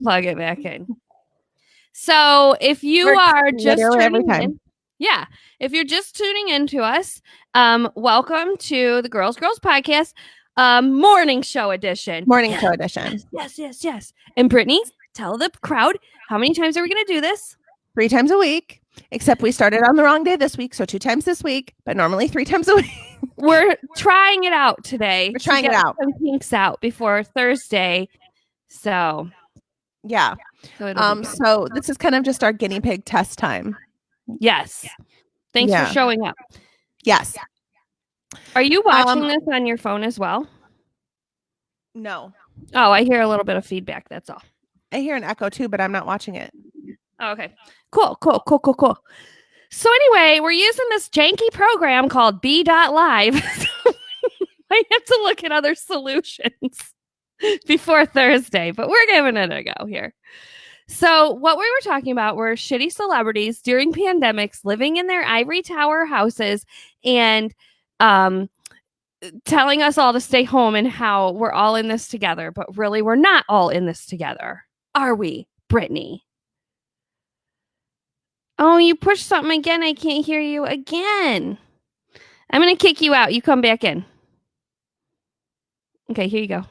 plug it back in. So if you are just tuning in, if you're just tuning in to us, welcome to the Girls Podcast morning show edition. Yes. And Brittany, tell the crowd, how many times are we going to do this? 3 times a week, except we started on the wrong day this week, so 2 times this week, but normally 3 times a week. We're trying it out today. We're trying it out. Some kinks out before Thursday. So, yeah. So this is kind of just our guinea pig test time. Yes. Thanks for showing up. Yes. Are you watching this on your phone as well? No. Oh, I hear a little bit of feedback. That's all. I hear an echo too, but I'm not watching it. Oh, okay. Cool. So anyway, we're using this janky program called B.Live. I have to look at other solutions before Thursday, but we're giving it a go here. So what we were talking about were shitty celebrities during pandemics living in their ivory tower houses and telling us all to stay home and how we're all in this together. But really, we're not all in this together. Are we, Brittany? Oh, you pushed something again. I can't hear you again. I'm going to kick you out. You come back in. Okay, here you go.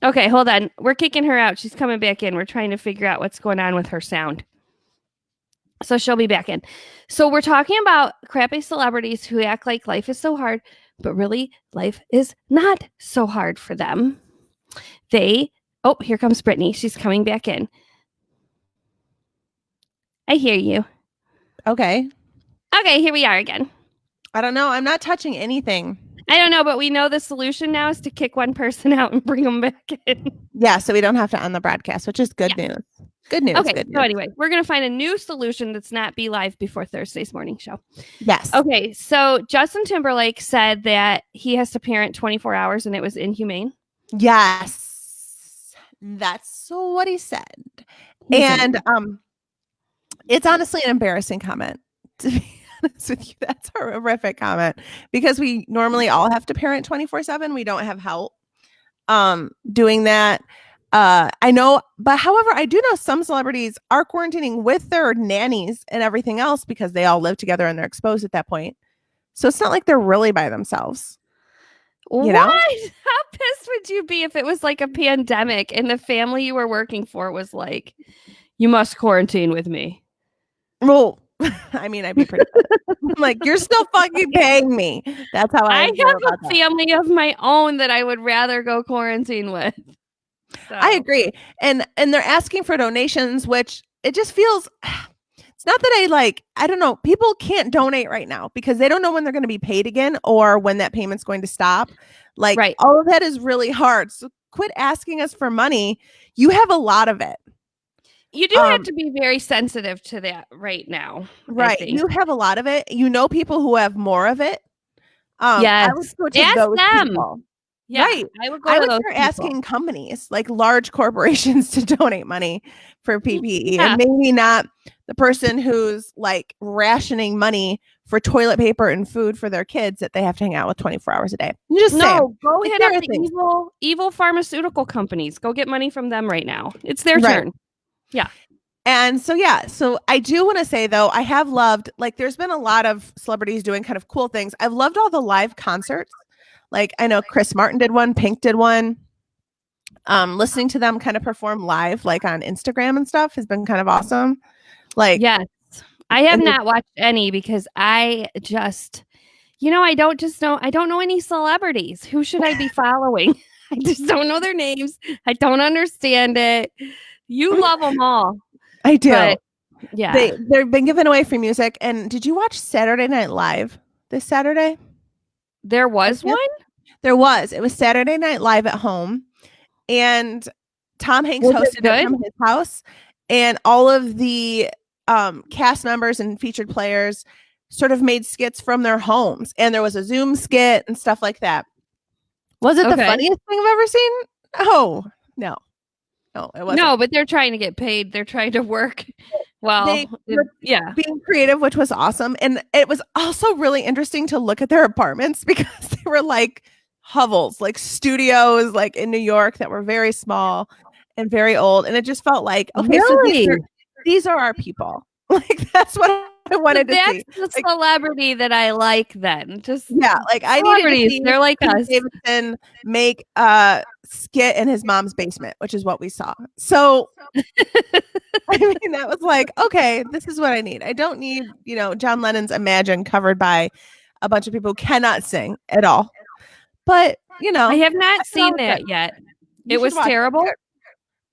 Okay, hold on. We're kicking her out. She's coming back in. We're trying to figure out what's going on with her sound. So she'll be back in. So we're talking about crappy celebrities who act like life is so hard, but really life is not so hard for them. Oh, here comes Brittany. She's coming back in. I hear you. Okay, here we are again. I don't know. I'm not touching anything. I don't know, but we know the solution now is to kick one person out and bring them back in. Yeah, so we don't have to end the broadcast, which is good news. Good news. Okay, good news. So anyway, we're going to find a new solution that's not be live before Thursday's morning show. Yes. Okay, so Justin Timberlake said that he has to parent 24 hours and it was inhumane. Yes, that's what he said. And it's honestly an embarrassing comment, to be honest with you. That's a horrific comment because we normally all have to parent 24/7. We don't have help doing that. I know, but however, I do know some celebrities are quarantining with their nannies and everything else because they all live together and they're exposed at that point. So it's not like they're really by themselves. You know? How pissed would you be if it was like a pandemic and the family you were working for was like, you must quarantine with me? Well, I mean, I'd be pretty I'm like, you're still fucking paying me. That's how I have a family of my own that I would rather go quarantine with. So. I agree. And they're asking for donations, which it just feels, it's not that I don't know. People can't donate right now because they don't know when they're going to be paid again or when that payment's going to stop. All of that is really hard. So quit asking us for money. You have a lot of it. You do have to be very sensitive to that right now. Right. You have a lot of it. You know people who have more of it. Yes. I would ask them. People. Yeah, right. I would start asking companies like large corporations to donate money for PPE and maybe not the person who's like rationing money for toilet paper and food for their kids that they have to hang out with 24 hours a day. Go hit up the evil pharmaceutical companies. Go get money from them right now. It's their turn. Yeah. And so I do want to say though, I have loved, there's been a lot of celebrities doing kind of cool things. I've loved all the live concerts. I know Chris Martin did one, Pink did one. Listening to them kind of perform live, on Instagram and stuff has been kind of awesome. Yes, I have not watched any because I just, I don't know any celebrities. Who should I be following? I just don't know their names. I don't understand it. You love them all. I do. But, yeah. They've been giving away free music. And did you watch Saturday Night Live this Saturday? There was one? There was. It was Saturday Night Live at home. And Tom Hanks hosted it from his house. And all of the cast members and featured players sort of made skits from their homes. And there was a Zoom skit and stuff like that. Was it the funniest thing I've ever seen? Oh, no. No, it wasn't. No, but they're trying to get paid. They're trying to work. Well, being creative, which was awesome. And it was also really interesting to look at their apartments because they were hovels, like studios, like in New York that were very small and very old. And it just felt like, okay, so these are our people. Like that's what I wanted to see. That's the celebrity that I like then. Just like I needed to see they're like us. Davidson make a skit in his mom's basement, which is what we saw. So I mean, that was like, okay, this is what I need. I don't need, John Lennon's Imagine covered by a bunch of people who cannot sing at all. But, I have not seen that yet. It was terrible.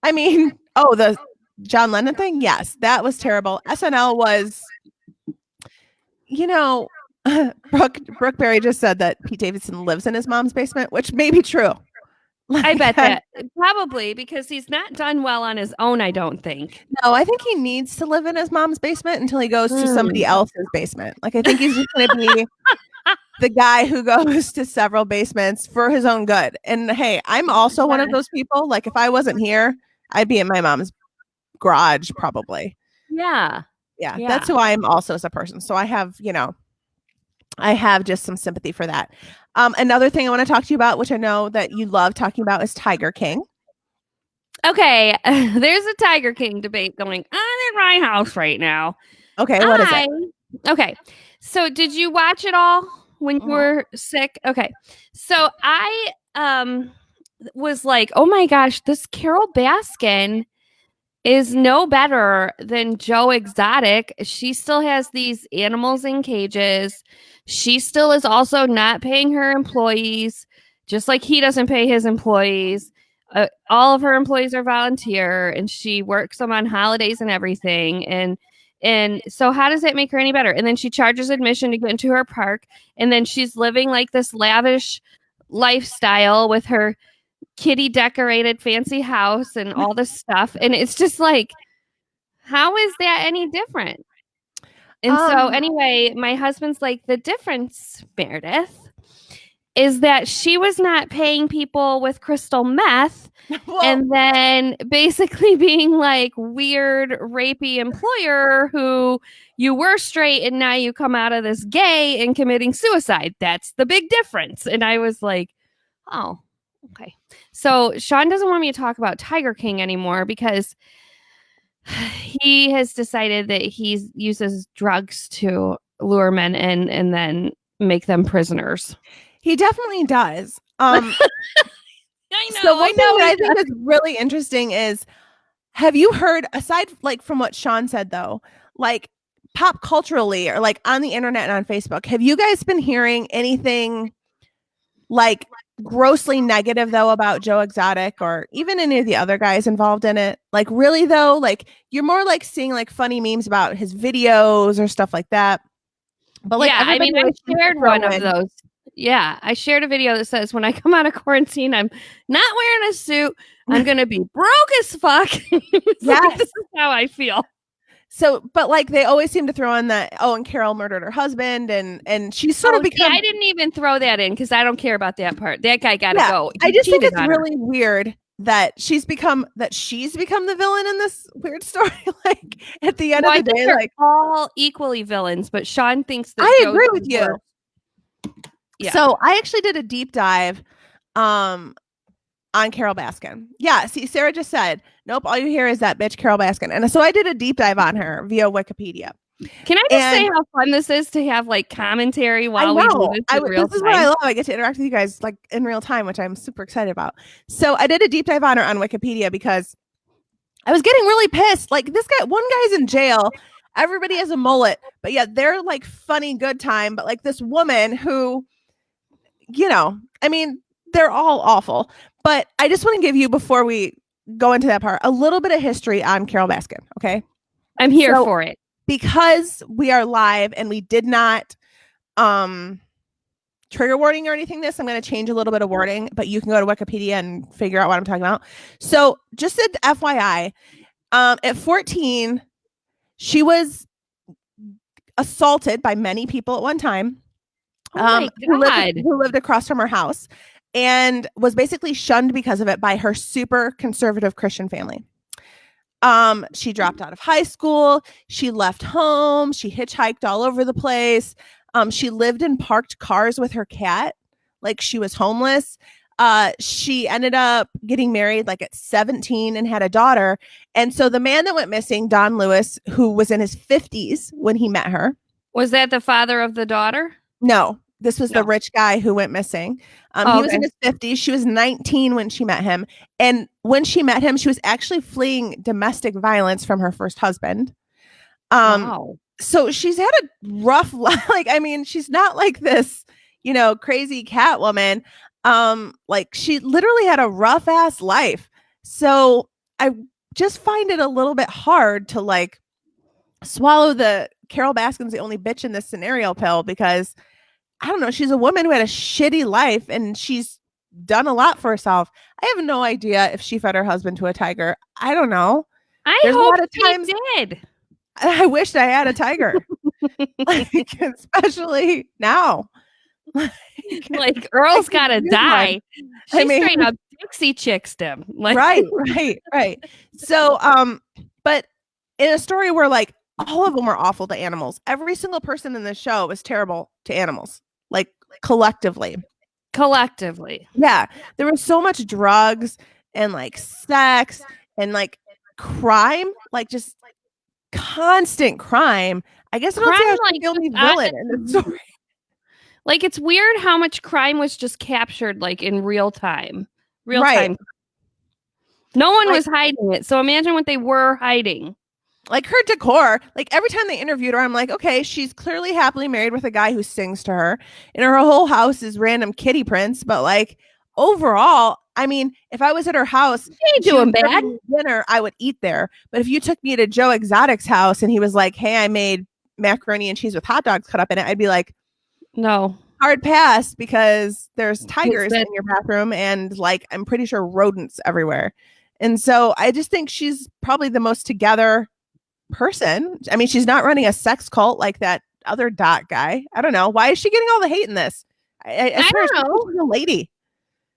I mean, the John Lennon thing? Yes, that was terrible. SNL was, Brooke Berry just said that Pete Davidson lives in his mom's basement, which may be true. Like, I bet that probably because he's not done well on his own. I don't think. No, I think he needs to live in his mom's basement until he goes to somebody else's basement. Like, I think he's just going to be the guy who goes to several basements for his own good. And hey, I'm also one of those people. Like, if I wasn't here, I'd be in my mom's garage probably. Yeah. That's who I am also as a person. So I have, I have just some sympathy for that. Another thing I want to talk to you about, which I know that you love talking about, is Tiger King. Okay. There's a Tiger King debate going on at my house right now. Okay. What is it? Okay. So did you watch it all when you were sick? Okay. So I was like, oh my gosh, this Carole Baskin is no better than Joe Exotic. She still has these animals in cages. She still is also not paying her employees, just like he doesn't pay his employees. All of her employees are volunteer, and she works them on holidays and everything. And so how does that make her any better? And then she charges admission to get into her park, and then she's living like this lavish lifestyle with her kitty decorated fancy house and all this stuff. And it's just like, how is that any different? And so anyway, my husband's like, the difference, Meredith, is that she was not paying people with crystal meth and then basically being like weird rapey employer who you were straight and now you come out of this gay and committing suicide. That's the big difference. And I was like, oh, okay. So Sean doesn't want me to talk about Tiger King anymore because he has decided that he uses drugs to lure men in and then make them prisoners. He definitely does. I know. So one thing that I think is really interesting is, have you heard, aside like from what Sean said though, like pop culturally or like on the internet and on Facebook, have you guys been hearing anything like grossly negative though about Joe Exotic or even any of the other guys involved in it? Like really though, like you're more like seeing like funny memes about his videos or stuff like that. But like, I mean, I shared one of those. Yeah, I shared a video that says, when I come out of quarantine, I'm not wearing a suit. I'm going to be broke as fuck. Like, this is how I feel. So, but like they always seem to throw in that, and Carole murdered her husband and she's sort of become. I didn't even throw that in because I don't care about that part. That guy got to go. I just think it's really weird that she's become the villain in this weird story. Like at the end of the day, like all equally villains, but Sean thinks that I agree with you. Yeah. So I actually did a deep dive on Carole Baskin. Yeah, see, Sarah just said, nope, all you hear is that bitch Carole Baskin. And so I did a deep dive on her via Wikipedia. Can I just say how fun this is to have like commentary while we do this in real time? This is what I love. I get to interact with you guys like in real time, which I'm super excited about. So I did a deep dive on her on Wikipedia because I was getting really pissed. Like one guy's in jail. Everybody has a mullet, but yeah, they're like funny, good time. But like this woman who, I mean, they're all awful. But I just want to give you, before we go into that part, a little bit of history on Carole Baskin. Okay. I'm here for it. Because we are live and we did not trigger warning or anything I'm going to change a little bit of wording, but you can go to Wikipedia and figure out what I'm talking about. So just an FYI, at 14, she was assaulted by many people at one time. Who lived across from her house and was basically shunned because of it by her super conservative Christian family. She dropped out of high school. She left home. She hitchhiked all over the place. She lived in parked cars with her cat. like she was homeless. She ended up getting married like at 17 and had a daughter. And so the man that went missing, Don Lewis, who was in his 50s when he met her. Was that the father of the daughter? No, this was No. the rich guy who went missing. He was in his 50s. She was 19 when she met him. And when she met him, she was actually fleeing domestic violence from her first husband. Wow. So she's had a rough life. Like, I mean, she's not like this, you know, crazy Catwoman. Like she literally had a rough ass life. So I just find it a little bit hard to like swallow the Carol Baskin's the only bitch in this scenario pill, because I don't know, she's a woman who had a shitty life and she's done a lot for herself. I have no idea if she fed her husband to a tiger. I don't know. I hope she did. I wished I had a tiger, like, especially now. Like Earl's gotta die. She straight up Dixie chicks him. Like, right. So, but in a story where like all of them were awful to animals, every single person in the show was terrible to animals, like collectively. Yeah, there was so much drugs and like sex and like crime, like just constant crime. I guess I don't think I was the only villain in the story. Like, it's weird how much crime was just captured like in real time. Time. No one was hiding it. So imagine what they were hiding. Like her decor, like every time they interviewed her, I'm like, okay, she's clearly happily married with a guy who sings to her, and her whole house is random kitty prints. But like overall, I mean, if I was at her house, she ain't doing bad dinner, I would eat there. But if you took me to Joe Exotic's house and he was like, hey, I made macaroni and cheese with hot dogs cut up in it, I'd be like, no, hard pass, because there's tigers in your bathroom and like I'm pretty sure rodents everywhere. And so I just think she's probably the most together person. I mean, she's not running a sex cult like that other Dot guy. I don't know. Why is she getting all the hate in this? I don't know. She's a lady.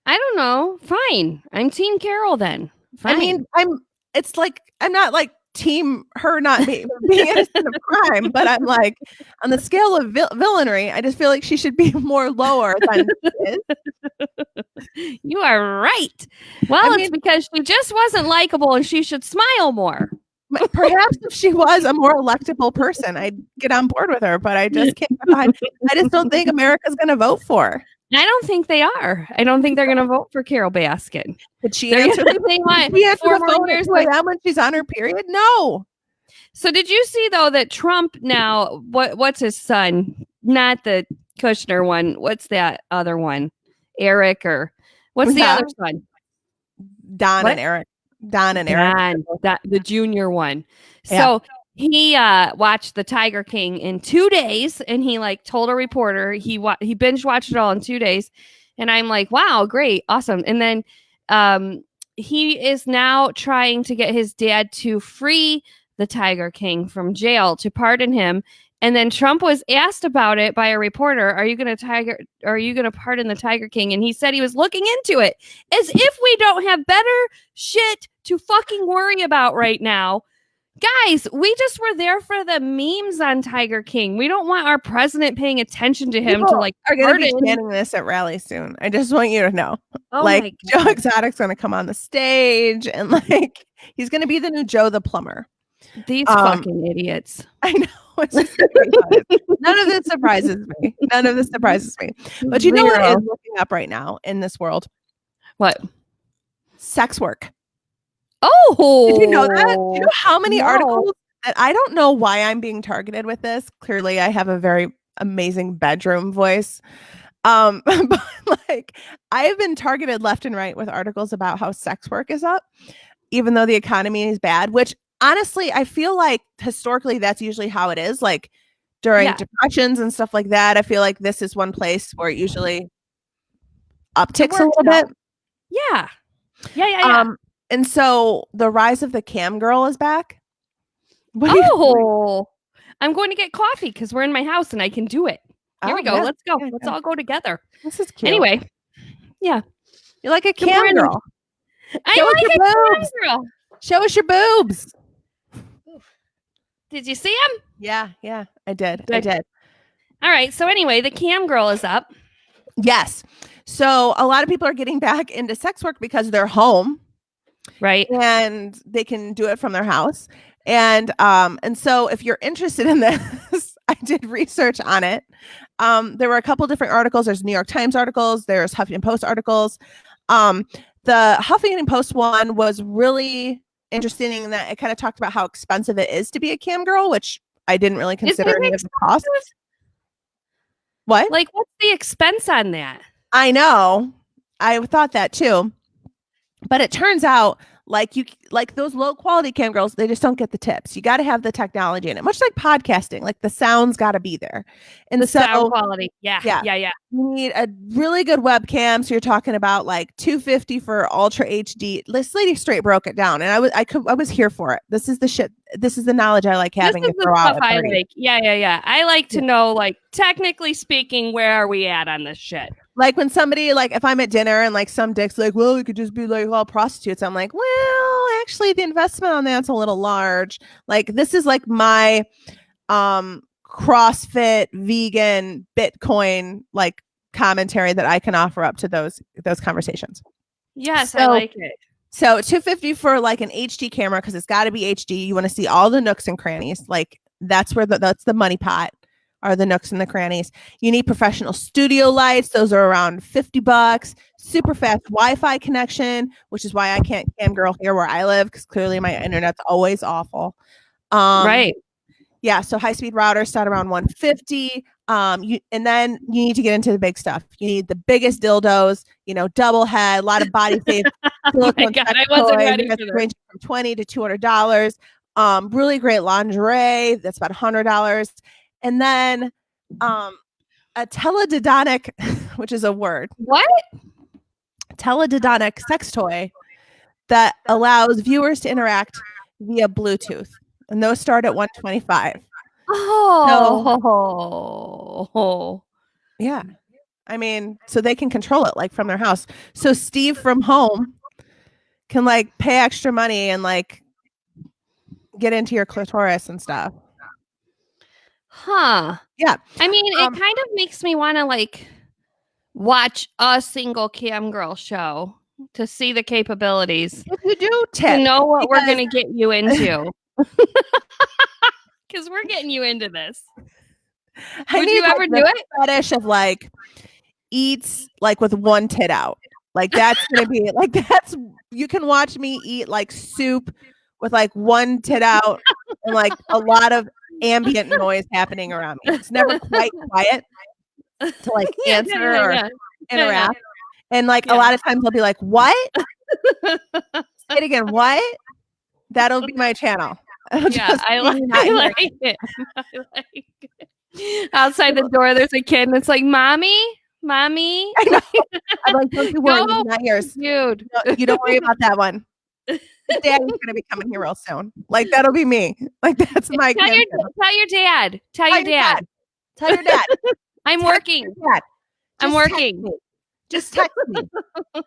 I don't know. Fine. I'm Team Carol then. Fine. I mean, it's like, I'm not like team her not being innocent of crime, but I'm like, on the scale of villainy, I just feel like she should be more lower than she is. You are right. Well, it's because she just wasn't likable and she should smile more. Perhaps if she was a more electable person, I'd get on board with her, but I just can't find, I just don't think America's going to vote for her. I don't think they are. I don't think they're going to vote for Carol Baskin. Did she answer the phone when she's on her period? No. So did you see though that Trump now, what's his son? Not the Kushner one. What's that other one? Eric, or what's the other son? Don and Eric. The junior one. So he watched The Tiger King in 2 days, and he like told a reporter he binge watched it all in 2 days, and I'm like, wow, great, awesome. And then he is now trying to get his dad to free the Tiger King from jail, to pardon him. And then Trump was asked about it by a reporter, are you going to pardon the Tiger King? And he said he was looking into it, as if we don't have better shit to fucking worry about right now. Guys, we just were there for the memes on Tiger King. We don't want our president paying attention to him. People to like are going to be chanting this at rallies soon. I just want you to know. Oh, like Joe Exotic's going to come on the stage, and like he's going to be the new Joe the plumber. These fucking idiots. I know. It's just none of this surprises me. But you know what is looking up right now in this world? What? Sex work. Oh, did you know that? Do you know how many articles? And I don't know why I'm being targeted with this. Clearly, I have a very amazing bedroom voice. But like, I have been targeted left and right with articles about how sex work is up, even though the economy is bad, which honestly, I feel like historically that's usually how it is. Like during depressions and stuff like that, I feel like this is one place where it usually upticks a little bit. Yeah. And so the rise of the cam girl is back. I'm going to get coffee because we're in my house and I can do it. Here we go. Yeah. Let's go. Let's all go together. This is cute. Anyway. Yeah. You're like a cam girl. I like a cam girl. Show us your boobs. Did you see them? Yeah, I did. All right. So anyway, the cam girl is up. Yes. So a lot of people are getting back into sex work because they're home, right? And they can do it from their house. And so if you're interested in this, I did research on it. There were a couple different articles. There's New York Times articles. There's Huffington Post articles. The Huffington Post one was really interesting in that it kind of talked about how expensive it is to be a cam girl, which I didn't really consider any of the costs. What? Like, what's the expense on that? I know. I thought that too. But it turns out like those low quality cam girls, they just don't get the tips. You got to have the technology in it, much like podcasting. Like the sound's got to be there, and the sound quality. Yeah. You need a really good webcam. So you're talking about like $250 for Ultra HD. This lady straight broke it down, and I was here for it. This is the shit. This is the knowledge I like having. This is the stuff I like. Yeah. I like to know, like, technically speaking, where are we at on this shit? Like when somebody, like if I'm at dinner and like some dick's like, well, it could just be like all prostitutes. I'm like, well, actually the investment on that's a little large. Like this is like my CrossFit, vegan, Bitcoin like commentary that I can offer up to those conversations. Yes, so, I like it. So $250 for like an HD camera because it's got to be HD. You want to see all the nooks and crannies. Like that's where that's the money pot. Are the nooks and the crannies. You need professional studio lights. Those are around $50. Super fast Wi-Fi connection, which is why I can't cam girl here where I live because clearly my internet's always awful. Right. Yeah. So high-speed routers start around $150. And then you need to get into the big stuff. You need the biggest dildos. Double head, a lot of body safe. Oh my God, I wasn't ready for this. Ranging from $20 to $200. Really great lingerie. That's about $100. And then a teledildonic, which is a word. What? Teledildonic sex toy that allows viewers to interact via Bluetooth. And those start at $125. Oh. Yeah. I mean, so they can control it like from their house. So Steve from home can like pay extra money and like get into your clitoris and stuff. Huh. Yeah. I mean, it kind of makes me want to like watch a single cam girl show to see the capabilities. If you do tip, to know what we're going to get you into. Because we're getting you into this. Would you ever do it? Fetish of like eats like with one tit out. Like that's going to be like you can watch me eat like soup with like one tit out and like a lot of ambient noise happening around me. It's never quite quiet to like answer or interact. And like a lot of times I'll be like, what? Say it again, what? That'll be my channel. I like it. Outside the door, there's a kid and it's like, mommy. I know. I'm like, don't you worry, it's not yours. Dude. No, you don't worry about that one. Daddy's gonna be coming here real soon. Like that'll be me. Like that's my. Tell your dad. Tell your dad. Tell your dad. I'm working. I'm working. Just text me.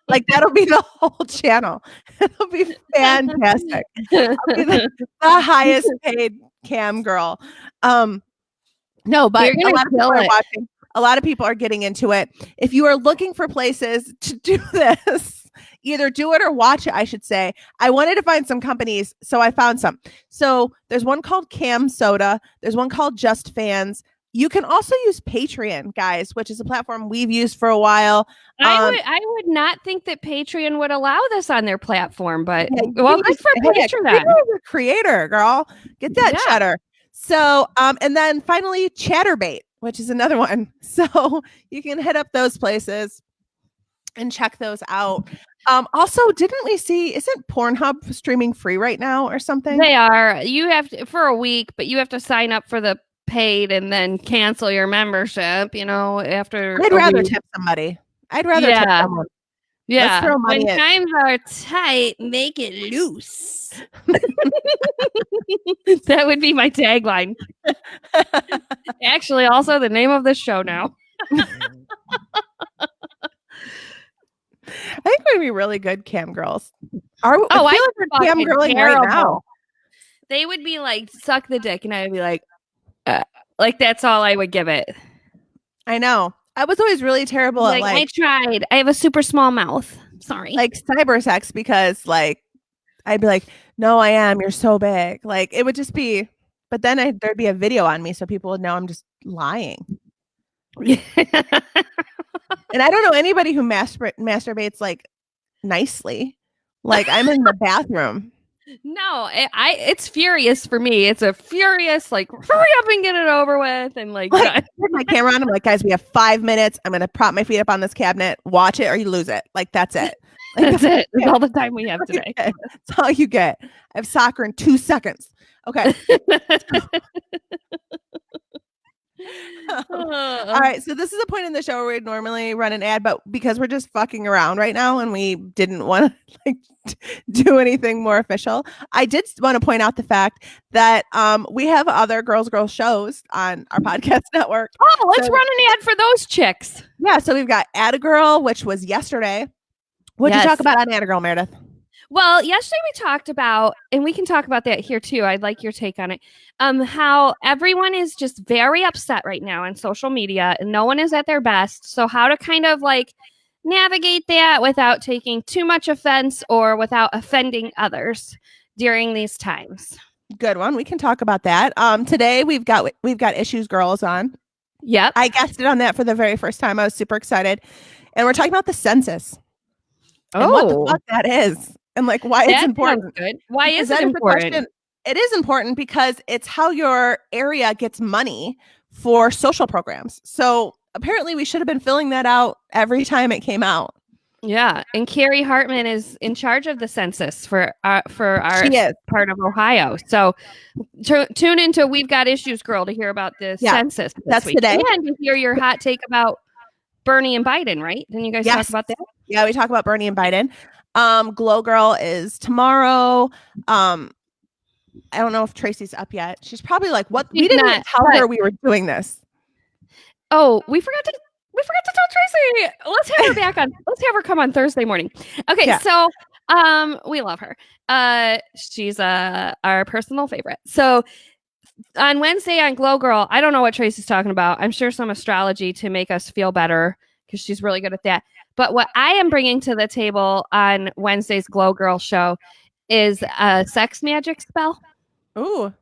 Like that'll be the whole channel. It'll be fantastic. I'll be the highest paid cam girl. No, but a lot of people are watching. A lot of people are getting into it. If you are looking for places to do this. Either do it or watch it, I should say. I wanted to find some companies, so I found some. So there's one called Cam Soda. There's one called Just Fans. You can also use Patreon, guys, which is a platform we've used for a while. I would not think that Patreon would allow this on their platform, but well, good for Patreon. You're a creator, girl. Get that cheddar. So, and then finally, Chatterbait, which is another one. So you can hit up those places and check those out. Also, didn't we see, isn't Pornhub streaming free right now or something? They are. You have to, for a week, but you have to sign up for the paid and then cancel your membership, after. I'd rather tip somebody. I'd rather tip someone. Yeah. Let's throw money when times are tight, make it loose. That would be my tagline. Actually, also the name of the show now. I think we'd be really good cam girls. I feel like we're cam girling right now. They would be like, suck the dick, and I would be like that's all I would give it. I know. I was always really terrible at I tried. I have a super small mouth. Sorry. like cyber sex because like I'd be like, no, I am. You're so big. Like it would just be, but then there'd be a video on me so people would know I'm just lying. And I don't know anybody who masturbates like nicely. Like I'm in the bathroom. No, it's furious for me. It's a furious, like, hurry up and get it over with. And like I put my camera on. I'm like, guys, we have 5 minutes. I'm going to prop my feet up on this cabinet, watch it or you lose it. Like, that's it. Like, that's it. That's all the time we have today. That's all you get. I have soccer in 2 seconds. Okay. All right, so this is a point in the show where we'd normally run an ad, but because we're just fucking around right now and we didn't want to like do anything more official, I did want to point out the fact that we have other girls shows on our podcast network. Oh, let's run an ad for those chicks. Yeah, so we've got Atta Girl, which was yesterday. What did you talk about on Atta Girl, Meredith? Well, yesterday we talked about, and we can talk about that here too. I'd like your take on it. How everyone is just very upset right now on social media and no one is at their best. So how to kind of like navigate that without taking too much offense or without offending others during these times. Good one. We can talk about that. Today we've got Issues Girls on. Yep. I guested on that for the very first time. I was super excited. And we're talking about the census. And what the fuck that is. And like why it's important. Good. Why is it important? It is important because it's how your area gets money for social programs. So apparently we should have been filling that out every time it came out. Yeah. And Carrie Hartman is in charge of the census for our part of Ohio. So tune into We've Got Issues Girl to hear about the census. That's week. Today. And to hear your hot take about Bernie and Biden, right? Didn't you guys talk about that? Yeah, we talk about Bernie and Biden. Glow Girl is tomorrow. I don't know if Tracy's up yet. She's probably like, "What? We didn't tell her we were doing this." Oh, we forgot to tell Tracy. Let's have her back on. Let's have her come on Thursday morning. Okay, so we love her. She's our personal favorite. So on Wednesday on Glow Girl, I don't know what Tracy's talking about. I'm sure some astrology to make us feel better because she's really good at that. But what I am bringing to the table on Wednesday's Glow Girl show is a sex magic spell. Ooh,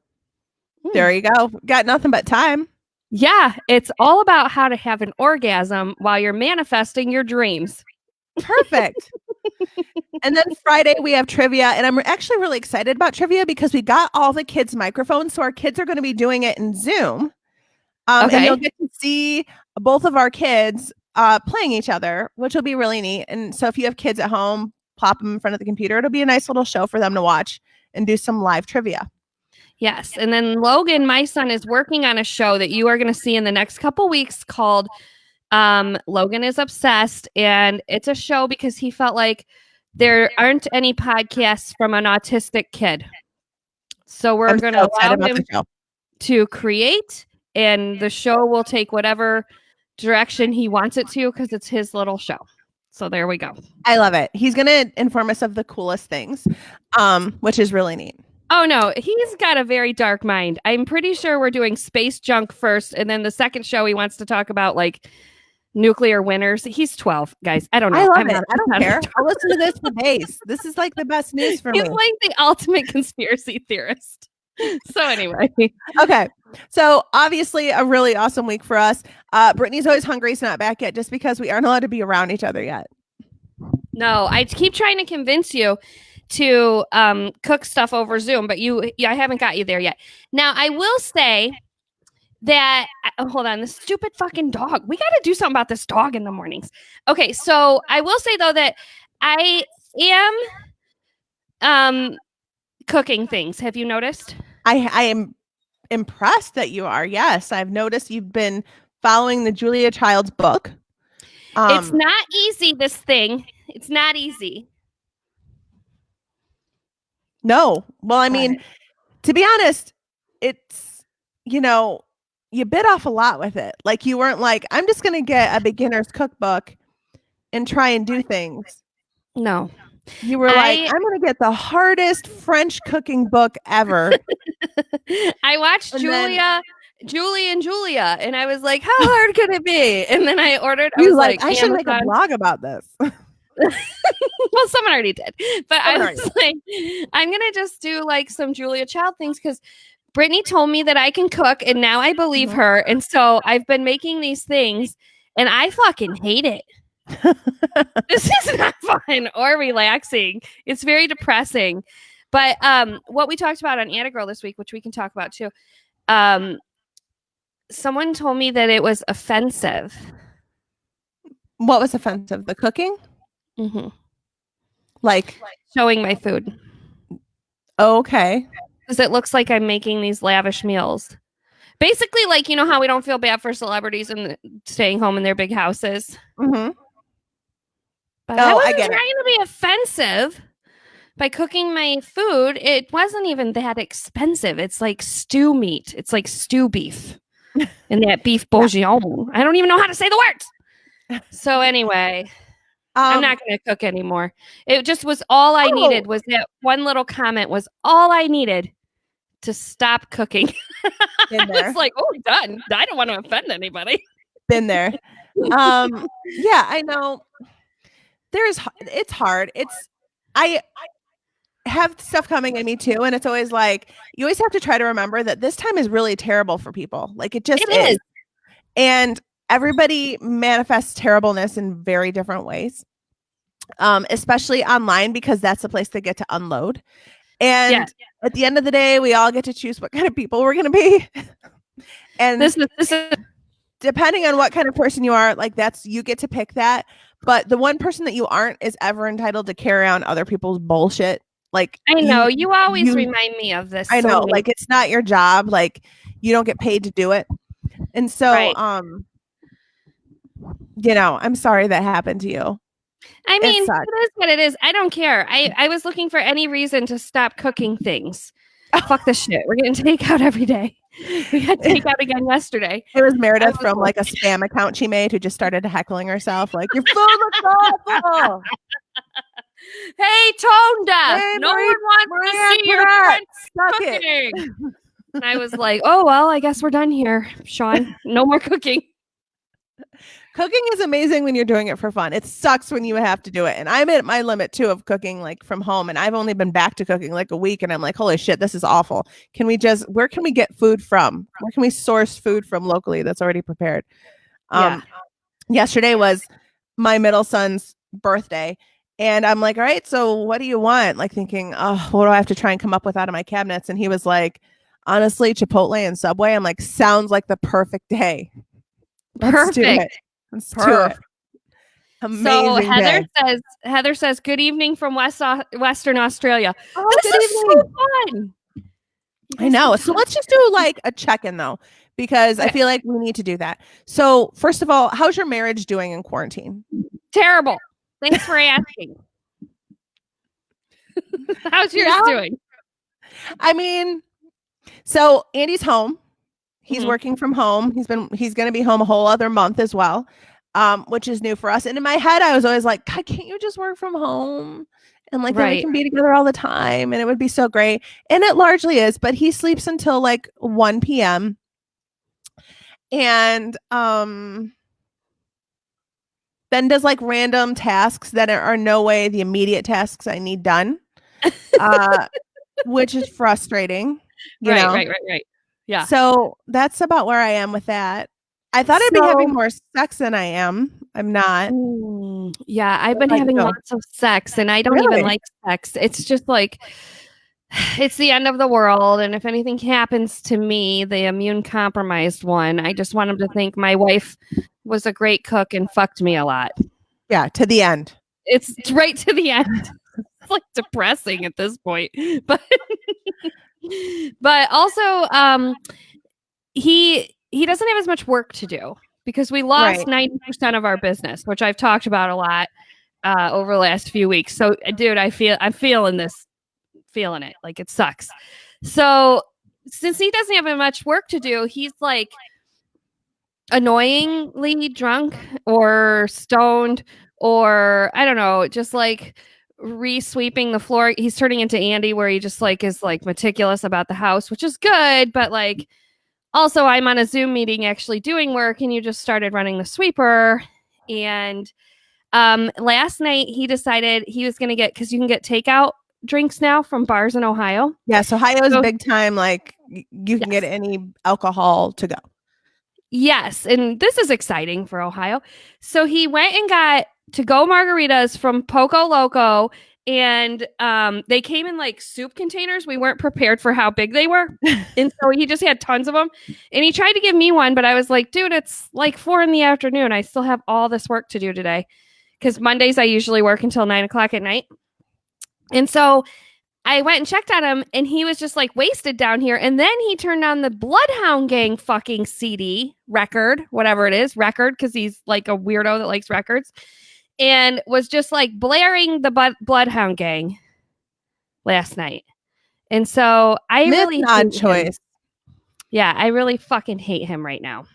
there you go. Got nothing but time. Yeah, it's all about how to have an orgasm while you're manifesting your dreams. Perfect. And then Friday we have trivia, and I'm actually really excited about trivia because we got all the kids' microphones, so our kids are going to be doing it in Zoom. And you'll get to see both of our kids playing each other, which will be really neat. And so if you have kids at home, plop them in front of the computer. It'll be a nice little show for them to watch and do some live trivia. Yes. And then Logan, my son, is working on a show that you are going to see in the next couple weeks called Logan is Obsessed. And it's a show because he felt like there aren't any podcasts from an autistic kid. So we're going to allow him to create, and the show will take whatever direction he wants it to because it's his little show. So there we go. I love it. He's going to inform us of the coolest things, which is really neat. Oh, no, he's got a very dark mind. I'm pretty sure we're doing space junk first. And then the second show, he wants to talk about like nuclear winners. He's 12, guys. I don't know. I love it. I don't care. I'll listen to this for days. This is like the best news for me. He's like the ultimate conspiracy theorist. So anyway. Okay. So obviously a really awesome week for us. Brittany's Always Hungry is not back yet just because we aren't allowed to be around each other yet. No, I keep trying to convince you to cook stuff over Zoom, but I haven't got you there yet. Now, I will say that, hold on, this stupid fucking dog. We got to do something about this dog in the mornings. Okay, so I will say, though, that I am cooking things. Have you noticed? I am impressed that you are. Yes, I've noticed you've been following the Julia Child's book. It's not easy, this thing. It's not easy. No. Well, I mean, to be honest, it's, you bit off a lot with it. Like you weren't like, I'm just going to get a beginner's cookbook and try and do things. No. You were like, I'm going to get the hardest French cooking book ever. I watched Julia Julie and Julia. And I was like, how hard could it be? And then I ordered, I You was like, like, I should make a Amazon. blog about this. Well, someone already did. But I Someone was like, I'm going to just do like some Julia Child things because Brittany told me that I can cook and now I believe her. And so I've been making these things and I fucking hate it. This is not fun or relaxing. It's very depressing. But what we talked about on Anna Girl this week, which we can talk about too, someone told me that it was offensive. What was offensive? The cooking? Mm-hmm. Like showing my food. Okay. Because it looks like I'm making these lavish meals. Basically, like, you know how we don't feel bad for celebrities and staying home in their big houses? Mm-hmm. But I wasn't trying to be offensive by cooking my food. It wasn't even that expensive. It's like stew meat. It's like stew beef. And that beef bourguignon. I don't even know how to say the words. So anyway, I'm not going to cook anymore. It just was all I needed was that one little comment was all I needed to stop cooking. I was like, oh, done. I don't want to offend anybody. Been there. Yeah, I know. It's hard. I have stuff coming at me too. And it's always like, you always have to try to remember that this time is really terrible for people. Like it just is. And everybody manifests terribleness in very different ways. Especially online, because that's the place they get to unload. And at the end of the day, we all get to choose what kind of people we're going to be. And this is depending on what kind of person you are, like you get to pick that. But the one person that you aren't is ever entitled to carry on other people's bullshit. Like I know you always remind me of this. I know, like it's not your job. Like you don't get paid to do it. And so, you know, I'm sorry that happened to you. I mean, it is what it is. I don't care. I was looking for any reason to stop cooking things. Fuck this shit. We're getting takeout every day. We had takeout again yesterday. It was Meredith from like a spam account she made who just started heckling herself. Like, your food looks awful. Hey, tone deaf. Hey, no one wants to see your friends cooking. And I was like, oh, well, I guess we're done here, Sean. No more cooking. Cooking is amazing when you're doing it for fun. It sucks when you have to do it. And I'm at my limit too of cooking like from home. And I've only been back to cooking like a week. And I'm like, holy shit, this is awful. Where can we get food from? Where can we source food from locally that's already prepared? Yesterday was my middle son's birthday. And I'm like, all right, so what do you want? Like thinking, oh, what do I have to try and come up with out of my cabinets? And he was like, honestly, Chipotle and Subway. I'm like, sounds like the perfect day. Let's do it. Let's do it. Amazing. So Heather says, good evening from Western Australia. Oh, this is so fun. I know. So let's just do like a check-in though, because I feel like we need to do that. So first of all, how's your marriage doing in quarantine? Terrible. Thanks for asking. How's yours doing? I mean, so Andy's home. He's working from home. He's going to be home a whole other month as well, which is new for us. And in my head, I was always like, God, can't you just work from home? And like, then we can be together all the time. And it would be so great. And it largely is, but he sleeps until like 1 p.m. And then does like random tasks that are no way the immediate tasks I need done, which is frustrating. You know? Right. Yeah. So that's about where I am with that. I thought I'd be having more sex than I am. I'm not. Yeah, I've been having lots of sex and I don't even like sex. It's just like, it's the end of the world. And if anything happens to me, the immune compromised one, I just want him to think my wife was a great cook and fucked me a lot. Yeah, to the end. It's right to the end. It's like depressing at this point. But also, he doesn't have as much work to do because we lost 90% of our business, which I've talked about a lot over the last few weeks. So, dude, I'm feeling it. Like it sucks. So, since he doesn't have much work to do, he's like annoyingly drunk or stoned or I don't know, just like re-sweeping the floor. He's turning into Andy where he just like is like meticulous about the house, which is good, but like also, I'm on a Zoom meeting actually doing work, and you just started running the sweeper. And last night he decided he was going to get, because you can get takeout drinks now from bars in Ohio. Yes, Ohio is So- big time. Like you can get Yes. any alcohol to go. Yes, and this is exciting for Ohio. So he went and got to-go margaritas from Poco Loco, and they came in like soup containers. We weren't prepared for how big they were, and so he just had tons of them. And he tried to give me one, but I was like, dude, it's like 4 p.m. I still have all this work to do today, because Mondays I usually work until 9 o'clock at night. And so I went and checked on him, and he was just like wasted down here. And then he turned on the Bloodhound Gang fucking CD record, whatever it is, record, because he's like a weirdo that likes records, and was just like blaring the Bloodhound Gang last night. And so I really Odd hate him. choice. Yeah, I really fucking hate him right now.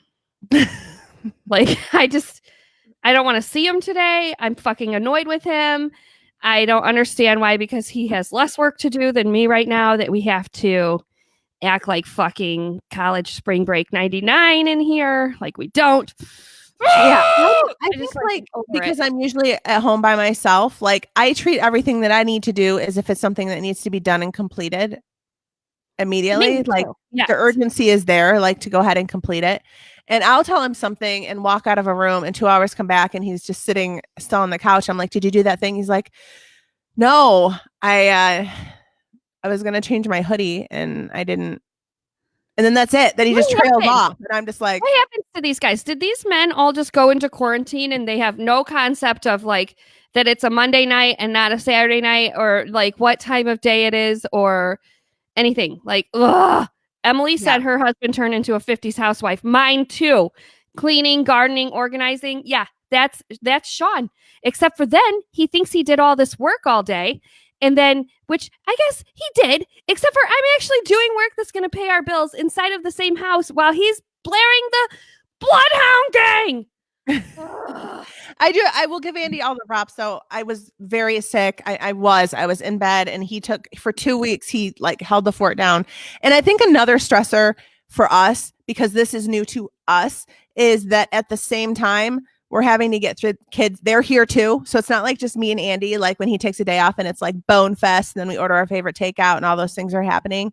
Like, I don't want to see him today. I'm fucking annoyed with him. I don't understand why, because he has less work to do than me right now, that we have to act like fucking college spring break 99 in here. Like we don't. Yeah. I just, think like over because it. I'm usually at home by myself, like I treat everything that I need to do as if it's something that needs to be done and completed immediately. Me Like too. Yes. the urgency is there, like to go ahead and complete it. And I'll tell him something and walk out of a room, and 2 hours come back and he's just sitting still on the couch. I'm like, did you do that thing? He's like, no, I was gonna change my hoodie and I didn't. And then that's it. Then he just trails off. And I'm just like, what happens to these guys? Did these men all just go into quarantine and they have no concept of like that it's a Monday night and not a Saturday night, or like what time of day it is, or anything? Like, ugh. Emily said her husband turned into a 50s housewife. Mine too. Cleaning, gardening, organizing. Yeah, that's Sean. Except for then he thinks he did all this work all day. And then, which I guess he did, except for I'm actually doing work that's going to pay our bills inside of the same house while he's blaring the Bloodhound Gang. I will give Andy all the props. So I was very sick. I was in bed, and he took for 2 weeks. He like held the fort down. And I think another stressor for us, because this is new to us, is that at the same time we're having to get through kids. They're here too. So it's not like just me and Andy, like when he takes a day off and it's like bone fest, and then we order our favorite takeout and all those things are happening.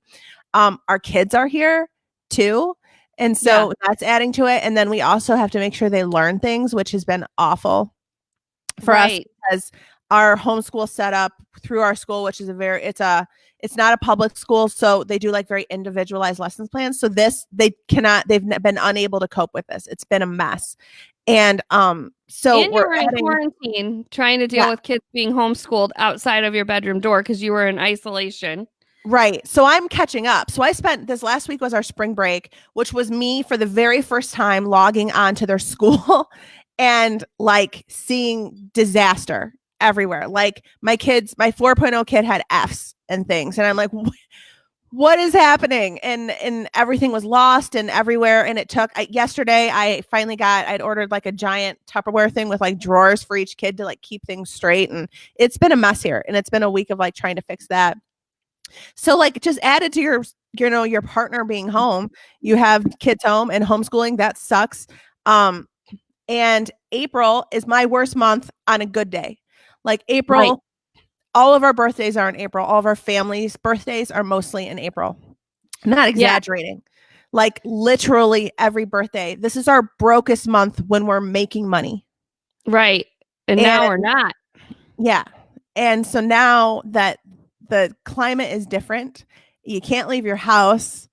Our kids are here too. And so that's adding to it. And then we also have to make sure they learn things, which has been awful for us, because our homeschool setup through our school, which is it's not a public school. So they do like very individualized lessons plans. So they've been unable to cope with this. It's been a mess. And so we're in quarantine trying to deal with kids being homeschooled outside of your bedroom door because you were in isolation. Right. So I'm catching up. So I spent this last week was our spring break, which was me for the very first time logging on to their school and like seeing disaster everywhere. Like my 4.0 kid had Fs and things. And I'm like, what is happening? And everything was lost and everywhere. And it took yesterday, I'd ordered like a giant Tupperware thing with like drawers for each kid to like keep things straight. And it's been a mess here. And it's been a week of like trying to fix that. So like just added to your partner being home, you have kids home and homeschooling. That sucks. And April is my worst month on a good day. Like April, all of our birthdays are in April. All of our family's birthdays are mostly in April. I'm not exaggerating. Like literally every birthday. This is our brokest month when we're making money. Right. And now we're not. Yeah. And so now that the climate is different, you can't leave your house.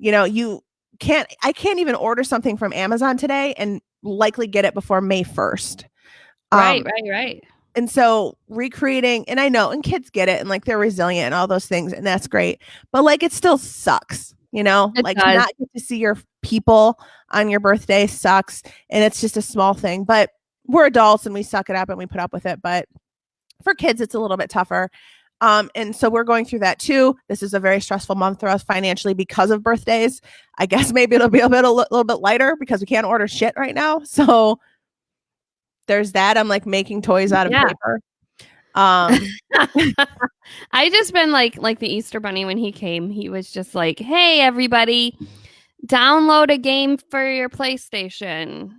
I can't even order something from Amazon today and likely get it before May 1st. Right. And so recreating, and I know, and kids get it, and like they're resilient and all those things, and that's great. But like it still sucks, It like does. not get to see your people on your birthday sucks, and it's just a small thing. But we're adults and we suck it up and we put up with it. But for kids, it's a little bit tougher. And so we're going through that too. This is a very stressful month for us financially because of birthdays. I guess maybe it'll be a little bit lighter because we can't order shit right now. So there's that. I'm like making toys out of paper. I just been like the Easter Bunny when he came. He was just like, "Hey, everybody, download a game for your PlayStation.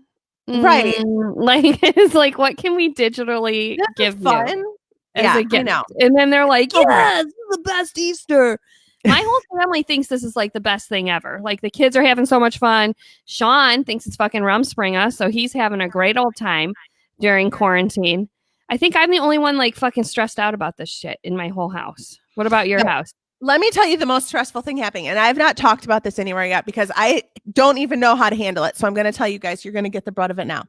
Right. Like it's like, what can we digitally This give is you fun. as Yeah, a I gift? know. And then they're like, So great. yeah, this is the best Easter. My whole family thinks this is like the best thing ever. Like the kids are having so much fun. Sean thinks it's fucking Rumspringa, so he's having a great old time during quarantine. I think I'm the only one like fucking stressed out about this shit in my whole house. What about your No. house? Let me tell you the most stressful thing happening. And I've not talked about this anywhere yet because I don't even know how to handle it. So I'm going to tell you guys, you're going to get the brunt of it now.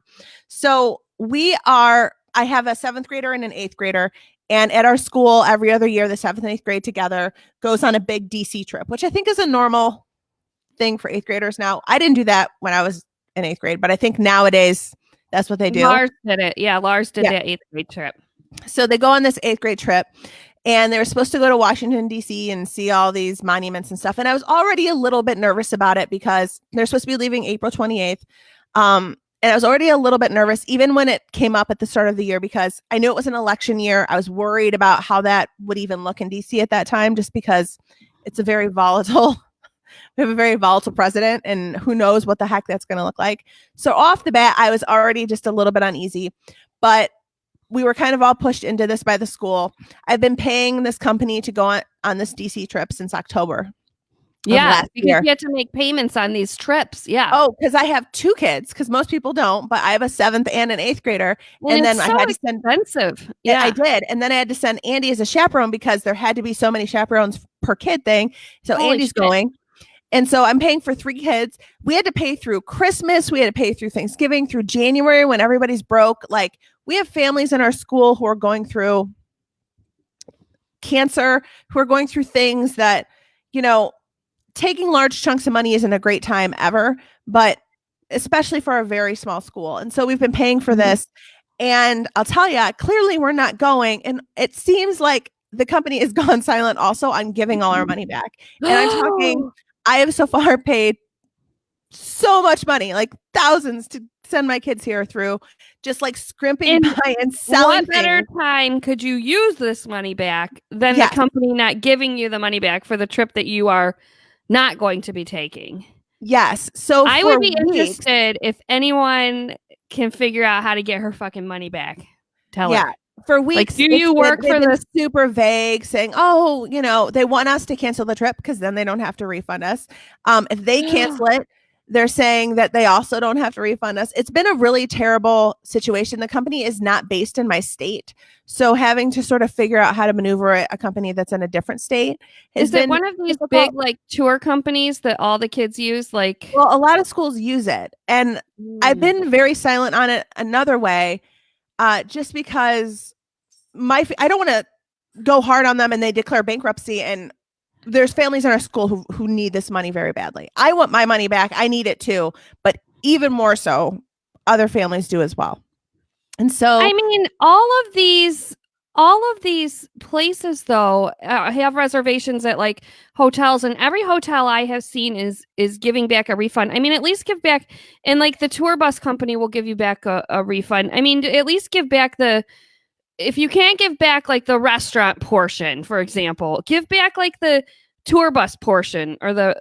So I have a 7th grader and an 8th grader. And at our school, every other year, the 7th and 8th grade together goes on a big DC trip, which I think is a normal thing for 8th graders now. I didn't do that when I was in 8th grade, but I think nowadays that's what they do. Lars did it. Yeah, Lars did that 8th grade trip. So they go on this 8th grade trip. And they were supposed to go to Washington, D.C. and see all these monuments and stuff. And I was already a little bit nervous about it because they're supposed to be leaving April 28th. And I was already a little bit nervous, even when it came up at the start of the year, because I knew it was an election year. I was worried about how that would even look in D.C. at that time, just because it's a very volatile, we have a very volatile president and who knows what the heck that's going to look like. So off the bat, I was already just a little bit uneasy. But we were kind of all pushed into this by the school. I've been paying this company to go on this DC trip since October. Yeah, because you have to make payments on these trips. Yeah. Oh, because I have 2 kids, because most people don't, but I have a 7th and an 8th grader. Well, and then I had to send expensive. Yeah, I did. And then I had to send Andy as a chaperone because there had to be so many chaperones per kid thing. So Holy Andy's shit. going. And so I'm paying for 3 kids. We had to pay through Christmas. We had to pay through Thanksgiving, through January when everybody's broke. Like we have families in our school who are going through cancer, who are going through things that, you know, taking large chunks of money isn't a great time ever, but especially for a very small school. And so we've been paying for this. And I'll tell you, clearly we're not going. And it seems like the company has gone silent also on giving all our money back. And I'm talking, I have so far paid so much money, like thousands, to send my kids here through just like scrimping by and selling. What better time could you use this money back than the company not giving you the money back for the trip that you are not going to be taking? Yes. So I would be interested if anyone can figure out how to get her fucking money back. Tell her. For weeks, like, do you work for this? Super vague, saying, "Oh, you know, they want us to cancel the trip because then they don't have to refund us. If they cancel it, they're saying that they also don't have to refund us." It's been a really terrible situation. The company is not based in my state, so having to sort of figure out how to maneuver a company that's in a different state is it one of these big like tour companies that all the kids use? Like, well, a lot of schools use it, and I've been very silent on it. Another way. Just because I don't want to go hard on them and they declare bankruptcy, and there's families in our school who need this money very badly. I want my money back. I need it too, but even more so, other families do as well. And so, I mean, all of these places though have reservations at like hotels, and every hotel I have seen is giving back a refund. I mean, at least give back, and like the tour bus company will give you back a refund. I mean, at least give back if you can't give back like the restaurant portion, for example, give back like the tour bus portion, or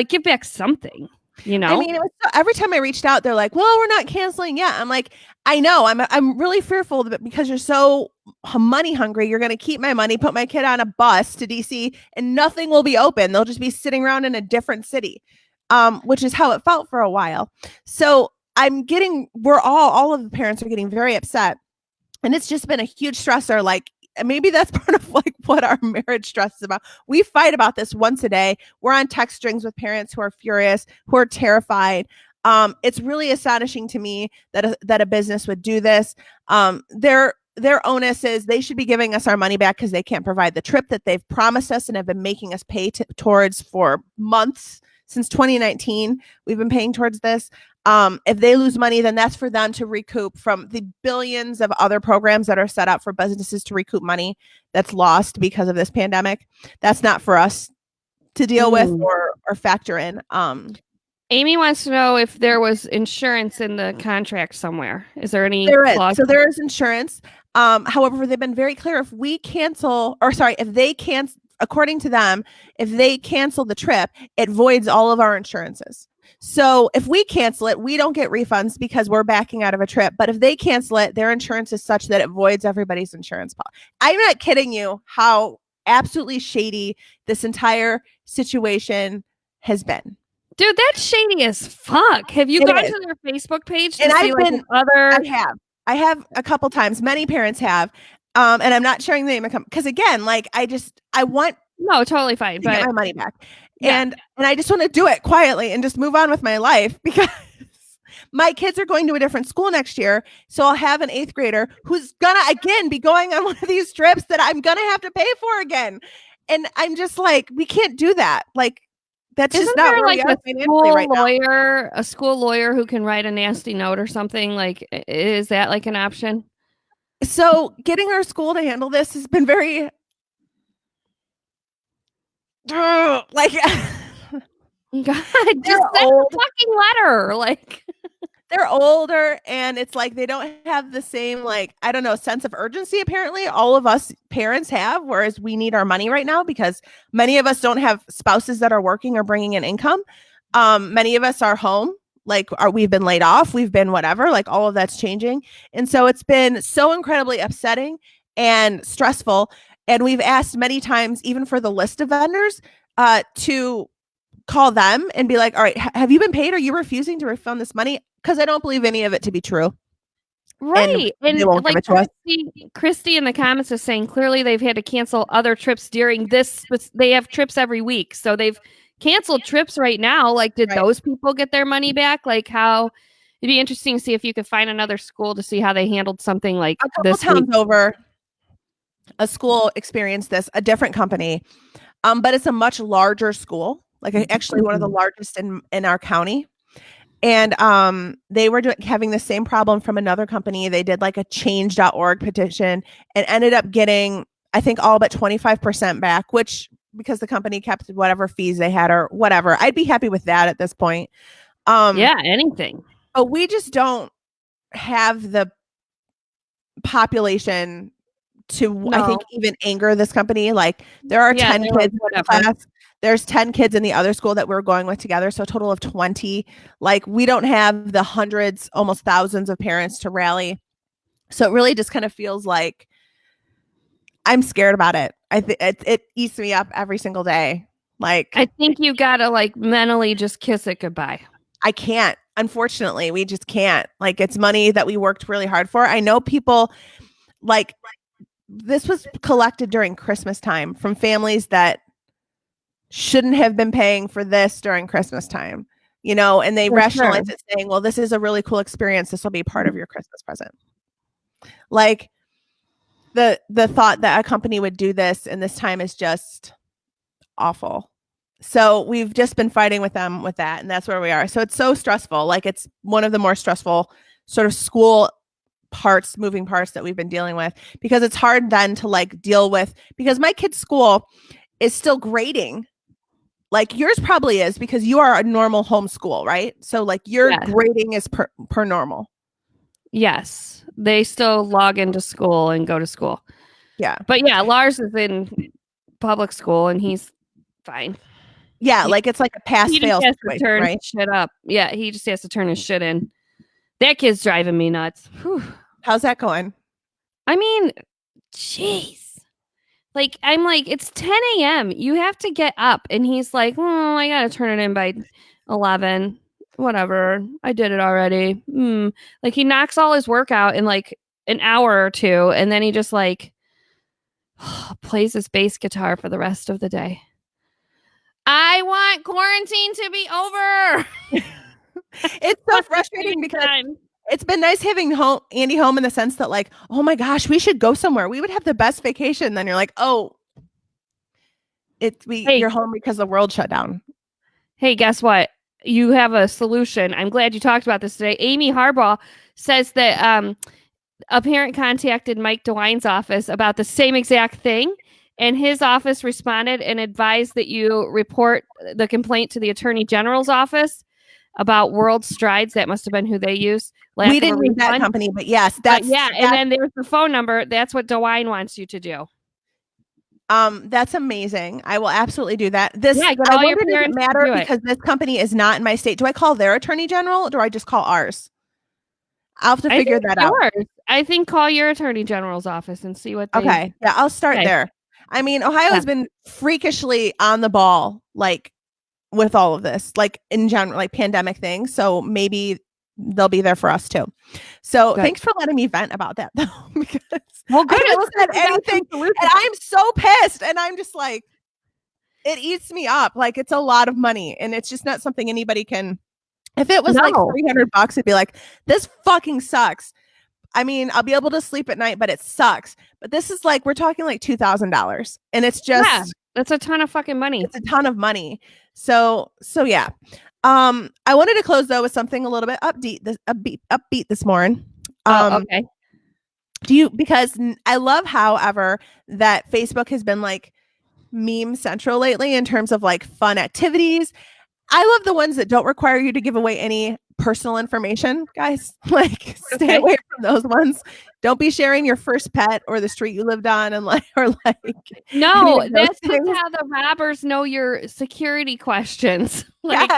give back something. You know, I mean, every time I reached out, they're like, "Well, we're not canceling yet." I'm like, I know, I'm really fearful that because you're so money hungry, you're going to keep my money, put my kid on a bus to DC, and nothing will be open. They'll just be sitting around in a different city, which is how it felt for a while. So all of the parents are getting very upset, and it's just been a huge stressor. Like, maybe that's part of like what our marriage stress is about. We fight about this once a day. We're on text strings with parents who are furious, who are terrified. It's really astonishing to me that a business would do this. Their onus is they should be giving us our money back because they can't provide the trip that they've promised us and have been making us pay towards for months. Since 2019, we've been paying towards this. If they lose money, then that's for them to recoup from the billions of other programs that are set up for businesses to recoup money that's lost because of this pandemic. That's not for us to deal with or factor in. Amy wants to know if there was insurance in the contract somewhere. Is there any? There is. So there is insurance. However, they've been very clear. If they cancel, according to them, if they cancel the trip, it voids all of our insurances. So if we cancel it, we don't get refunds because we're backing out of a trip. But if they cancel it, their insurance is such that it voids everybody's insurance policy. I'm not kidding you how absolutely shady this entire situation has been. Dude, that's shady as fuck. Have you gone to their Facebook page to see I have a couple times. Many parents have. And I'm not sharing the name because again, like I want totally fine, but get my money back. Yeah. And I just want to do it quietly and just move on with my life because my kids are going to a different school next year. So I'll have an 8th grader who's gonna again be going on one of these trips that I'm gonna have to pay for again. And I'm just like, we can't do that. Like that's Isn't just not there where like we are financially right now. A school lawyer who can write a nasty note or something? Like, is that like an option? So getting our school to handle this has been very like God, just send a fucking letter. Like they're older and it's like they don't have the same like I don't know sense of urgency apparently all of us parents have, whereas we need our money right now because many of us don't have spouses that are working or bringing in income. Many of us are home, like we've been laid off, we've been whatever, like all of that's changing. And so it's been so incredibly upsetting and stressful. And we've asked many times, even for the list of vendors, to call them and be like, all right, have you been paid? Are you refusing to refund this money? Because I don't believe any of it to be true. Right. And like Christy in the comments is saying clearly they've had to cancel other trips during this. They have trips every week. So they've canceled trips right now. Like, did those people get their money back? Like how it'd be interesting to see if you could find another school to see how they handled something like a couple towns over. A school experienced this, a different company. But it's a much larger school, like actually one of the largest in our county. And they were having the same problem from another company. They did like a change.org petition and ended up getting, I think, all but 25% back, which because the company kept whatever fees they had or whatever. I'd be happy with that at this point. Yeah, anything. But we just don't have the population to, I think, even anger this company. Like there are 10 kids in the class. There's 10 kids in the other school that we're going with together. So a total of 20. Like we don't have the hundreds, almost thousands of parents to rally. So it really just kind of feels like I'm scared about it. It eats me up every single day. Like I think you gotta like mentally just kiss it goodbye. I can't. Unfortunately, we just can't. Like it's money that we worked really hard for. I know people like this was collected during Christmas time from families that shouldn't have been paying for this during Christmas time, you know, and they rationalize it saying, well, this is a really cool experience. This will be part of your Christmas present. Like the thought that a company would do this in this time is just awful. So we've just been fighting with them with that. And that's where we are. So it's so stressful. Like it's one of the more stressful sort of school moving parts that we've been dealing with because it's hard then to like deal with because my kid's school is still grading. Like yours probably is because you are a normal homeschool, right? So like your grading is per normal. Yes. They still log into school and go to school. Yeah. But yeah, Lars is in public school and he's fine. Yeah, like it's like a pass-fail situation, right? Shit up. Yeah, he just has to turn his shit in. That kid's driving me nuts. Whew. How's that going? I mean, jeez. Like, I'm like, it's 10 a.m. You have to get up. And he's like, oh, I got to turn it in by 11. Whatever. I did it already. Like, he knocks all his work out in like an hour or two. And then he just like plays his bass guitar for the rest of the day. I want quarantine to be over. It's so frustrating because it's been nice having Andy home in the sense that like, oh my gosh, we should go somewhere. We would have the best vacation. Then you're like, oh, you're home because the world shut down. Hey, guess what? You have a solution. I'm glad you talked about this today. Amy Harbaugh says that a parent contacted Mike DeWine's office about the same exact thing. And his office responded and advised that you report the complaint to the Attorney General's office about World Strides. That must have been who they used. We didn't use that company, but yes, and then there's the phone number. That's what DeWine wants you to do. That's amazing. I will absolutely do that. This Yeah, get I all your wonder, does it parents to matter do it. because this company is not in my state? Do I call their attorney general or do I just call ours? I'll have to figure that out. I think call your attorney general's office and see what they Okay. Yeah, I'll start say. there. I mean, Ohio has been freakishly on the ball, like with all of this, like in general, like pandemic things. So maybe they'll be there for us too. So thanks for letting me vent about that though, because good. I haven't said anything and I'm so pissed and I'm just like, it eats me up. Like it's a lot of money and it's just not something anybody can. If it was like $300, it'd be like, this fucking sucks. I mean, I'll be able to sleep at night, but it sucks. But this is like, we're talking like $2,000 and it's just, that's a ton of fucking money. It's a ton of money. So yeah. I wanted to close though with something a little bit upbeat this morning. Okay. Because I love, however, that Facebook has been like meme central lately in terms of like fun activities. I love the ones that don't require you to give away any personal information, guys. Like stay away from those ones. Don't be sharing your first pet or the street you lived on and like no, that's how the robbers know your security questions. Like,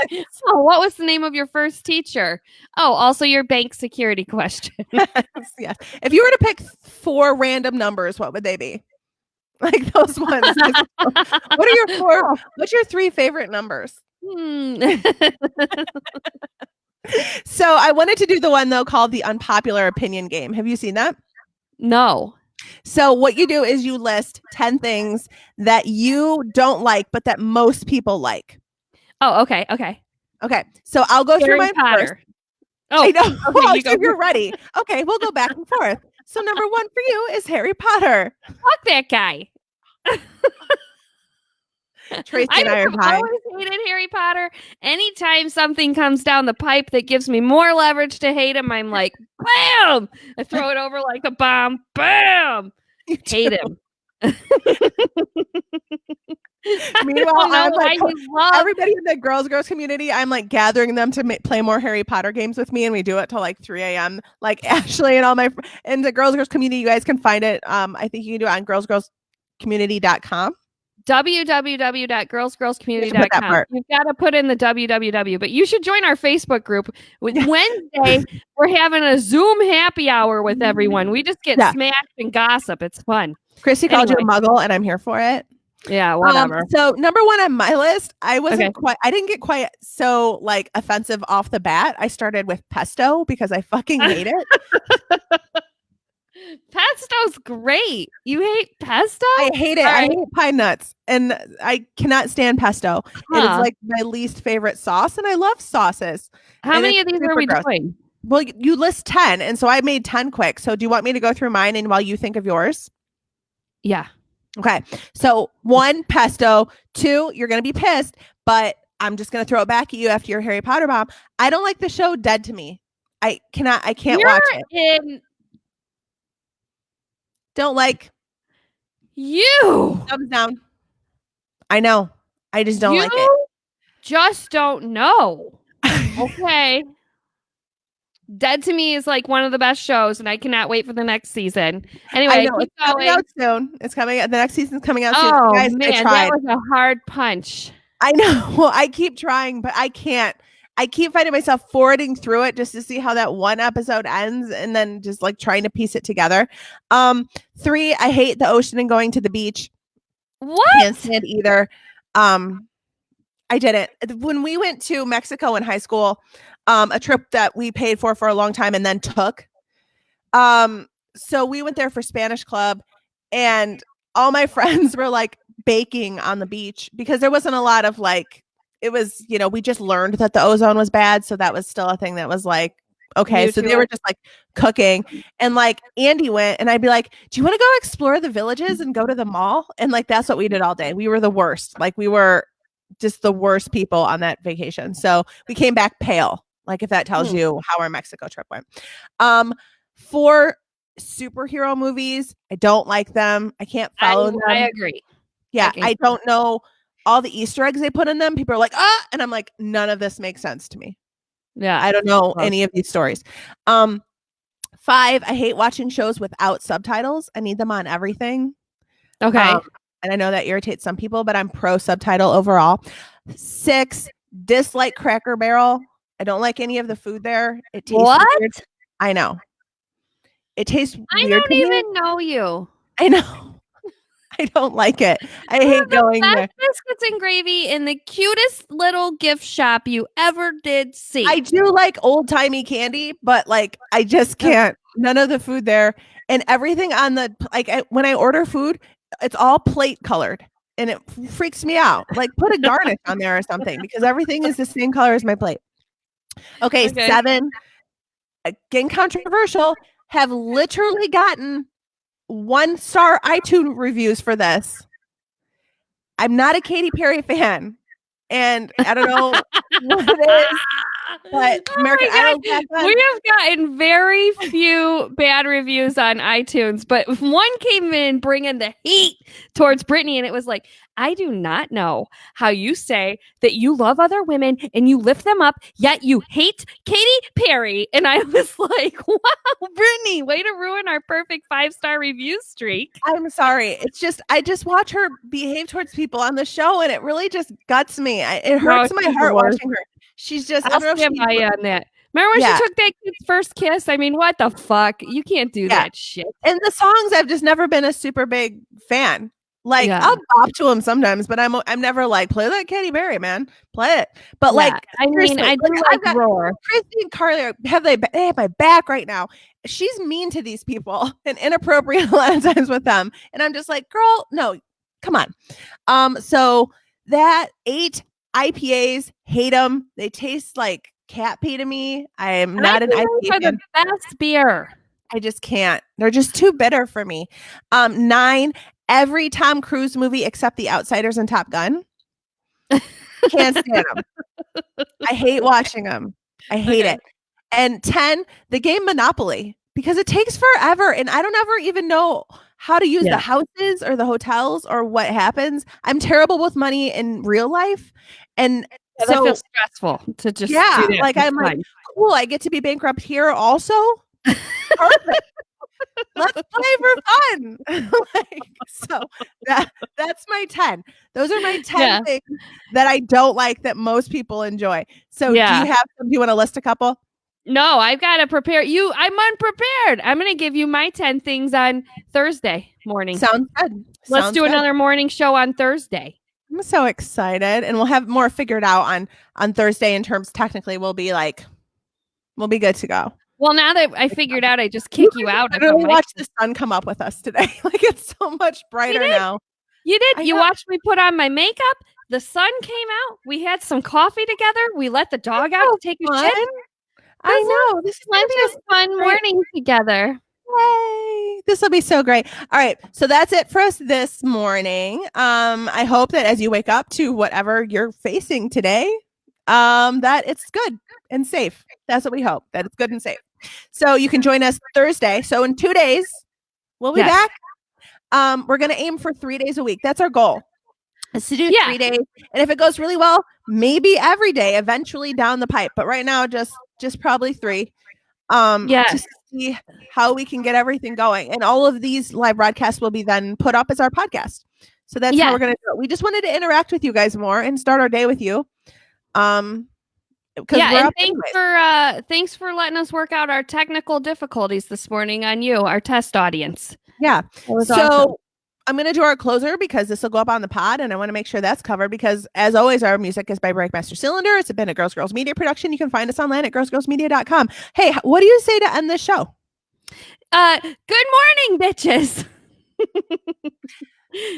oh, what was the name of your first teacher? Oh, also your bank security question. Yes. If you were to pick 4 random numbers, what would they be? Like those ones. What's your 3 favorite numbers? So I wanted to do the one though called the unpopular opinion game. Have you seen that? No. So what you do is you list 10 things that you don't like, but that most people like. Oh, okay. So I'll go through my first. Oh, I know. Okay, so you're ready. Okay, we'll go back and forth. So number 1 for you is Harry Potter. Fuck that guy. Tracy and I are tied. I always hated Harry Potter. Anytime something comes down the pipe that gives me more leverage to hate him, I'm like, bam! I throw it over like a bomb. Bam! Hate him. Meanwhile, I'm like, everybody in the girls community, I'm like gathering them to play more Harry Potter games with me, and we do it till like 3 a.m. Like Ashley and all my in the girls community, you guys can find it. I think you can do it on girlscommunity.com. www.girlscommunity.com. You've got to put in the www, but you should join our Facebook group. Wednesday, we're having a Zoom happy hour with everyone. We just get smashed and gossip. It's fun. Chrissy called you a muggle, and I'm here for it. Yeah, whatever. So number 1 on my list, I didn't get quite so like offensive off the bat. I started with pesto because I fucking hate it. Pesto's great. You hate pesto? I hate it. I hate pine nuts and I cannot stand pesto. It is like my least favorite sauce and I love sauces. How many of these are we doing? Well, you list 10 and so I made 10 quick. So do you want me to go through mine and while you think of yours? Yeah. Okay. So 1, pesto. 2, you're going to be pissed, but I'm just going to throw it back at you after your Harry Potter bomb. I don't like the show Dead to Me. I can't watch it. Don't like you. Thumbs down. I know. I just don't like it. Just don't know. Okay. Dead to Me is like one of the best shows, and I cannot wait for the next season. Anyway, it's coming out soon. It's coming. The next season's coming out soon. Oh guys, man, that was a hard punch. I know. Well, I keep trying, but I can't. I keep finding myself forwarding through it just to see how that one episode ends and then just like trying to piece it together. 3, I hate the ocean and going to the beach. What? Can't stand either. I didn't. When we went to Mexico in high school, a trip that we paid for a long time and then took. So we went there for Spanish club and all my friends were like baking on the beach because there wasn't a lot of like, it was, we just learned that the ozone was bad. So that was still a thing that was like, okay. So they were just like cooking and like Andy went and I'd be like, do you want to go explore the villages and go to the mall? And like, that's what we did all day. We were the worst. Like we were just the worst people on that vacation. So we came back pale. Like if that tells you how our Mexico trip went. 4 superhero movies. I don't like them. I can't follow them. I agree. Yeah. I don't know all the Easter eggs they put in them. People are like, and I'm like, none of this makes sense to me. Yeah. I don't know any of these stories. 5, I hate watching shows without subtitles. I need them on everything. Okay. and I know that irritates some people, but I'm pro subtitle overall. 6, dislike Cracker Barrel. I don't like any of the food there. It tastes weird. I know. It tastes weird. I don't even know you. I know. I don't like it. I hate going there. Biscuits and gravy in the cutest little gift shop you ever did see. I do like old timey candy, but like I just can't. None of the food there and everything on the when I order food, it's all plate colored and it freaks me out. Like put a garnish on there or something because everything is the same color as my plate. Okay. 7. Again, controversial. Have literally gotten 1-star iTunes reviews for this. I'm not a Katy Perry fan, and I don't know what it is, but American Idol. We have gotten very few bad reviews on iTunes, but one came in bringing the heat towards Brittany, and it was like, I do not know how you say that you love other women and you lift them up, yet you hate Katy Perry. And I was like, wow, Brittany, way to ruin our perfect 5-star review streak. I'm sorry. It's just, I just watch her behave towards people on the show and it really just guts me. It hurts my heart watching her. She's just, I'll stand by you on that. Remember when she took that kid's first kiss? I mean, what the fuck? You can't do that shit. And the songs, I've just never been a super big fan. Like I'll bop to them sometimes, but I'm never like play that Katy Perry, man, play it. But like, I mean, I do like Roar. Christy and Carly they have my back right now. She's mean to these people and inappropriate a lot of times with them, and I'm just like, girl, no, come on. So that 8 IPAs, hate them. They taste like cat pee to me. I am not an IPA fan. The best beer. I just can't. They're just too bitter for me. 9. Every Tom Cruise movie except The Outsiders and Top Gun. Can't stand them. I hate watching them. I hate it. And 10, the game Monopoly, because it takes forever and I don't ever even know how to use the houses or the hotels or what happens. I'm terrible with money in real life. And so that feels stressful to just do that. Like I'm like, cool, I get to be bankrupt here also. Perfect. Let's play for fun. So that's my 10. Those are my 10 things that I don't like that most people enjoy. So do you have some? Do you want to list a couple? No, I've got to prepare you. I'm unprepared. I'm going to give you my 10 things on Thursday morning. Sounds good. Let's do another morning show on Thursday. I'm so excited. And we'll have more figured out on Thursday in terms technically we'll be good to go. Well, now that I figured out, I just kick you out. I really watched the sun come up with us today. Like it's so much brighter now. You did. You watched me put on my makeup. The sun came out. We had some coffee together. We let the dog out to take a shit. I know. This is a fun morning together. Yay. This will be so great. All right. So that's it for us this morning. I hope that as you wake up to whatever you're facing today, that it's good and safe. That's what we hope, that it's good and safe. So you can join us Thursday. So in 2 days, we'll be back. We're going to aim for 3 days a week. That's our goal, is to do 3 days. And if it goes really well, maybe every day eventually down the pipe. But right now, just probably 3. To see how we can get everything going. And all of these live broadcasts will be then put up as our podcast. So that's how we're going to do it. We just wanted to interact with you guys more and start our day with you. And thanks for letting us work out our technical difficulties this morning on you, our test audience. Yeah. So awesome. I'm going to do our closer because this will go up on the pod and I want to make sure that's covered because as always, our music is by Breakmaster Cylinder. It's been a Girls Media production. You can find us online at girlsmedia.com. Hey, what do you say to end this show? Good morning, bitches.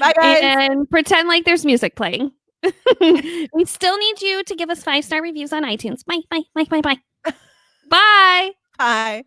Bye, guys. And pretend like there's music playing. We still need you to give us 5-star reviews on iTunes. Bye. Bye.